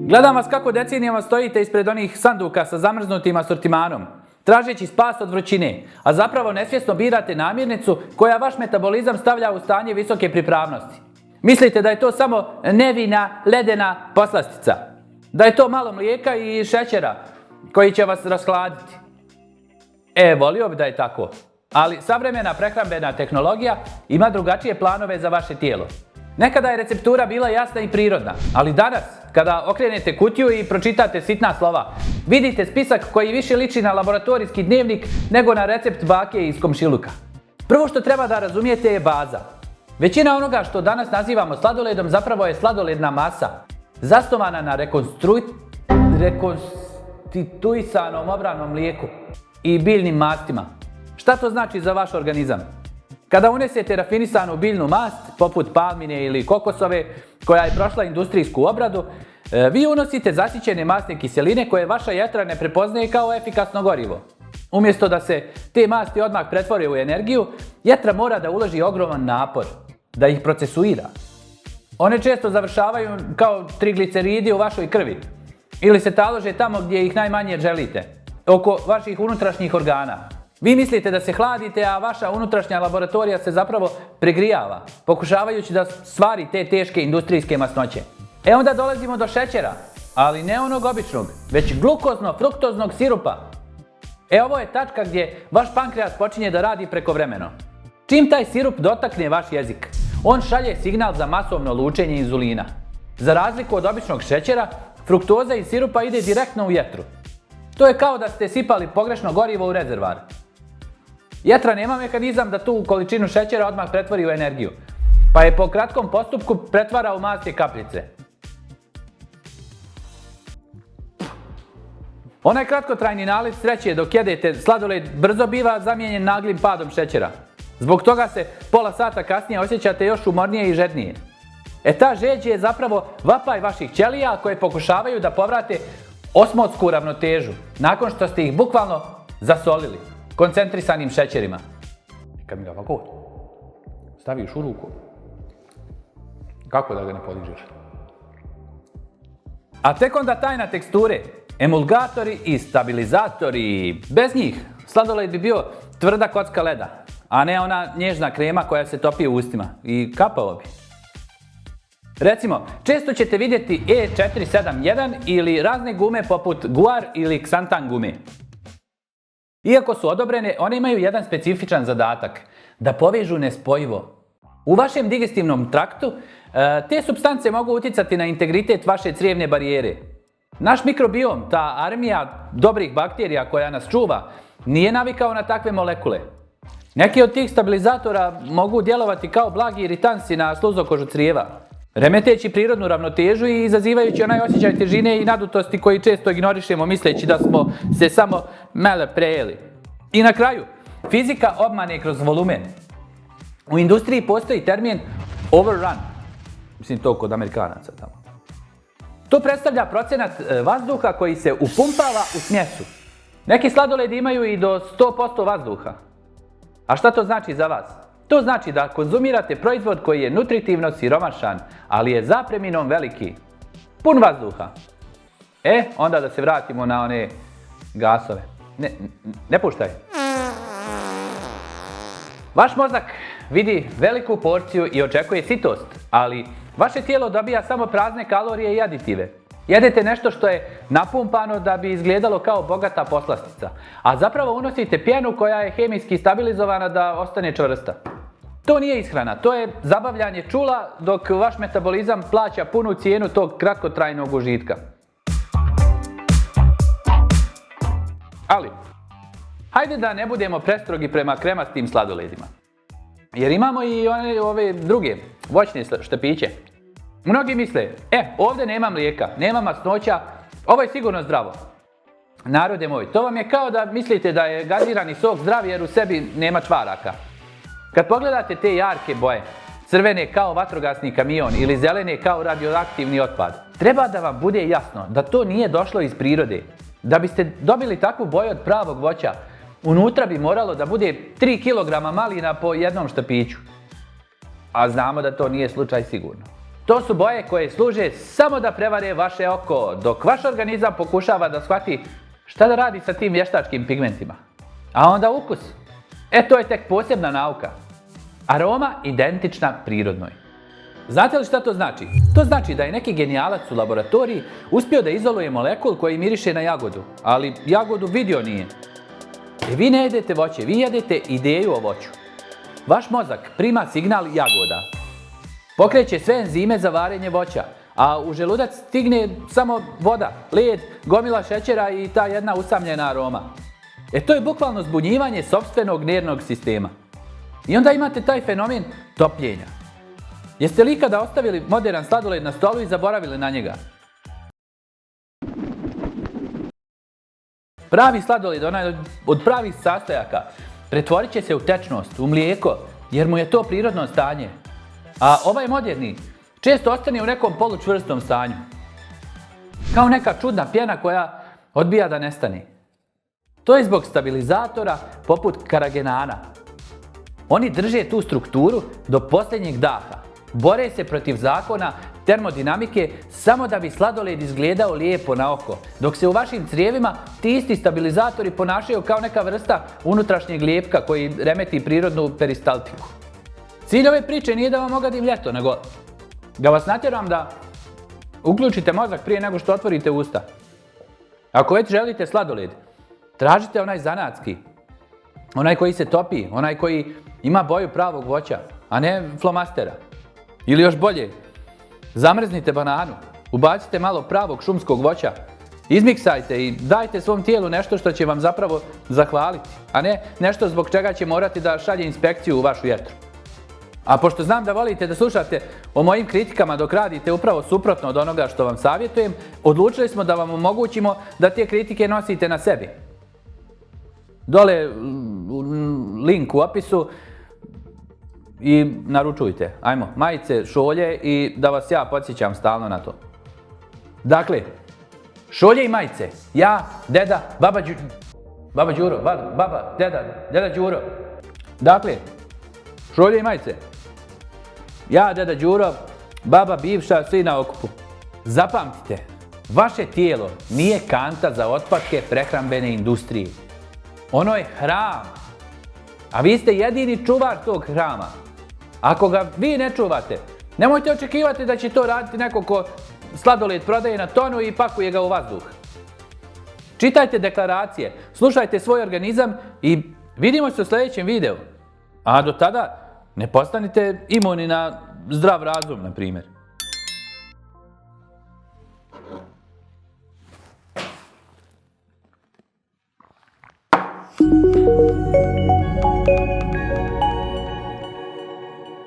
Gledam vas kako decenijama stojite ispred onih sanduka sa zamrznutim asortimanom, tražeći spas od vrućine, a zapravo nesvjesno birate namirnicu koja vaš metabolizam stavlja u stanje visoke pripravnosti. Mislite da je to samo nevina, ledena poslastica, da je to malo mlijeka i šećera koji će vas rashladiti. Volio bi da je tako, ali savremena prehrambena tehnologija ima drugačije planove za vaše tijelo. Nekada je receptura bila jasna i prirodna, ali danas, kada okrenete kutiju i pročitate sitna slova, vidite spisak koji više liči na laboratorijski dnevnik nego na recept bake iz komšiluka. Prvo što treba da razumijete je baza. Većina onoga što danas nazivamo sladoledom zapravo je sladoledna masa, zasnovana na rekonstituisanom obranom mlijeku i biljnim mastima. Šta to znači za vaš organizam? Kada unesete rafinisanu biljnu mast, poput palmine ili kokosove, koja je prošla industrijsku obradu, vi unosite zasićene masne kiseline koje vaša jetra ne prepoznaje kao efikasno gorivo. Umjesto da se te masti odmah pretvore u energiju, jetra mora da uloži ogroman napor, da ih procesuira. One često završavaju kao trigliceridi u vašoj krvi ili se talože tamo gdje ih najmanje želite, oko vaših unutrašnjih organa. Vi mislite da se hladite, a vaša unutrašnja laboratorija se zapravo pregrijava, pokušavajući da stvari te teške industrijske masnoće. Onda dolazimo do šećera, ali ne onog običnog, već glukozno-fruktoznog sirupa. Ovo je tačka gdje vaš pankreas počinje da radi prekovremeno. Čim taj sirup dotakne vaš jezik, on šalje signal za masovno lučenje inzulina. Za razliku od običnog šećera, fruktoza iz sirupa ide direktno u jetru. To je kao da ste sipali pogrešno gorivo u rezervoar. Jetra nema mehanizam da tu količinu šećera odmah pretvori u energiju, pa je po kratkom postupku pretvara u masne kapljice. Onaj kratkotrajni naliv sreće dok jedete sladoled brzo biva zamijenjen naglim padom šećera. Zbog toga se pola sata kasnije osjećate još umornije i žednije. Ta žeđ je zapravo vapaj vaših ćelija koje pokušavaju da povrate osmotsku ravnotežu, nakon što ste ih bukvalno zasolili koncentrisanim šećerima. Kad mi ga ovako staviš u ruku, kako da ga ne podižeš? A tek onda tajna teksture, emulgatori i stabilizatori. Bez njih sladoled bi bio tvrda kocka leda, a ne ona nježna krema koja se topi u ustima i kapao bi. Recimo, često ćete vidjeti E471 ili razne gume poput Guar ili Xantan gume. Iako su odobrene, one imaju jedan specifičan zadatak, da povežu nespojivo. U vašem digestivnom traktu te supstance mogu utjecati na integritet vaše crijevne barijere. Naš mikrobiom, ta armija dobrih bakterija koja nas čuva, nije navikao na takve molekule. Neki od tih stabilizatora mogu djelovati kao blagi iritansi na sluzokožu crijeva, remeteći prirodnu ravnotežu i izazivajući onaj osjećaj težine i nadutosti koji često ignorišemo misleći da smo se samo malo prejeli. I na kraju, fizika obmane kroz volumen. U industriji postoji termin overrun. Mislim to kod Amerikanaca tamo. To predstavlja procenat vazduha koji se upumpava u smjesu. Neki sladoledi imaju i do 100% vazduha. A šta to znači za vas? To znači da konzumirate proizvod koji je nutritivno siromašan, ali je zapreminom veliki. Pun vazduha. Onda da se vratimo na one gasove. Ne puštaj. Vaš mozak vidi veliku porciju i očekuje sitost, ali vaše tijelo dobija samo prazne kalorije i aditive. Jedete nešto što je napumpano da bi izgledalo kao bogata poslastica, a zapravo unosite pjenu koja je hemijski stabilizovana da ostane čvrsta. To nije ishrana, to je zabavljanje čula dok vaš metabolizam plaća punu cijenu tog kratkotrajnog užitka. Ali, hajde da ne budemo prestrogi prema kremastim sladoledima. Jer imamo i ove druge, voćne štapiće. Mnogi misle, ovdje nema mlijeka, nema masnoća, ovo je sigurno zdravo. Narode moj, to vam je kao da mislite da je gazirani sok zdrav jer u sebi nema čvaraka. Kad pogledate te jarke boje, crvene kao vatrogasni kamion ili zelene kao radioaktivni otpad, treba da vam bude jasno da to nije došlo iz prirode. Da biste dobili takvu boju od pravog voća, unutra bi moralo da bude 3 kg malina po jednom štapiću. A znamo da to nije slučaj sigurno. To su boje koje služe samo da prevare vaše oko, dok vaš organizam pokušava da shvati šta da radi sa tim vještačkim pigmentima. A onda ukus. To je tek posebna nauka. Aroma identična prirodnoj. Znate li šta to znači? To znači da je neki genijalac u laboratoriji uspio da izoluje molekul koji miriše na jagodu, ali jagodu vidio nije. Vi ne jedete voće, vi jedete ideju o voću. Vaš mozak prima signal jagoda. Pokreće sve enzime za varenje voća, a u želudac stigne samo voda, led, gomila šećera i ta jedna usamljena aroma. To je bukvalno zbunjivanje sopstvenog nervnog sistema. I onda imate taj fenomen topljenja. Jeste li ikada ostavili moderan sladoled na stolu i zaboravili na njega? Pravi sladoled, onaj od pravih sastojaka, pretvorit će se u tečnost, u mlijeko, jer mu je to prirodno stanje. A ovaj moderni često ostane u nekom polučvrstom stanju. Kao neka čudna pjena koja odbija da nestane. To je zbog stabilizatora poput karagenana. Oni drže tu strukturu do posljednjeg daha. Bore se protiv zakona termodinamike samo da bi sladoled izgledao lijepo na oko, dok se u vašim crijevima ti isti stabilizatori ponašaju kao neka vrsta unutrašnjeg lijepka koji remeti prirodnu peristaltiku. Cilj ove priče nije da vam ogadim ljeto, nego da vas natjeram da uključite mozak prije nego što otvorite usta. Ako već želite sladoled, tražite onaj zanatski, onaj koji se topi, onaj koji ima boju pravog voća, a ne flomastera. Ili još bolje, zamrznite bananu, ubacite malo pravog šumskog voća, izmiksajte i dajte svom tijelu nešto što će vam zapravo zahvaliti, a ne nešto zbog čega će morati da šalje inspekciju u vašu jetru. A pošto znam da volite da slušate o mojim kritikama dok radite upravo suprotno od onoga što vam savjetujem, odlučili smo da vam omogućimo da te kritike nosite na sebi. Dole link u opisu i naručujte. Ajmo, majice, šolje i da vas ja podsjećam stalno na to. Dakle, šolje i majice. Ja, deda, baba Đuro, baba, deda Đuro. Dakle, šolje i majice. Ja, deda Đuro, baba bivša, svi na okupu. Zapamtite, vaše tijelo nije kanta za otpadke prehrambene industrije. Ono je hram. A vi ste jedini čuvar tog hrama. Ako ga vi ne čuvate, nemojte očekivati da će to raditi neko ko sladoled prodaje na tonu i pakuje ga u vazduh. Čitajte deklaracije, slušajte svoj organizam i vidimo se u sljedećem videu. A do tada ne postanite imuni na zdrav razum, na primjer.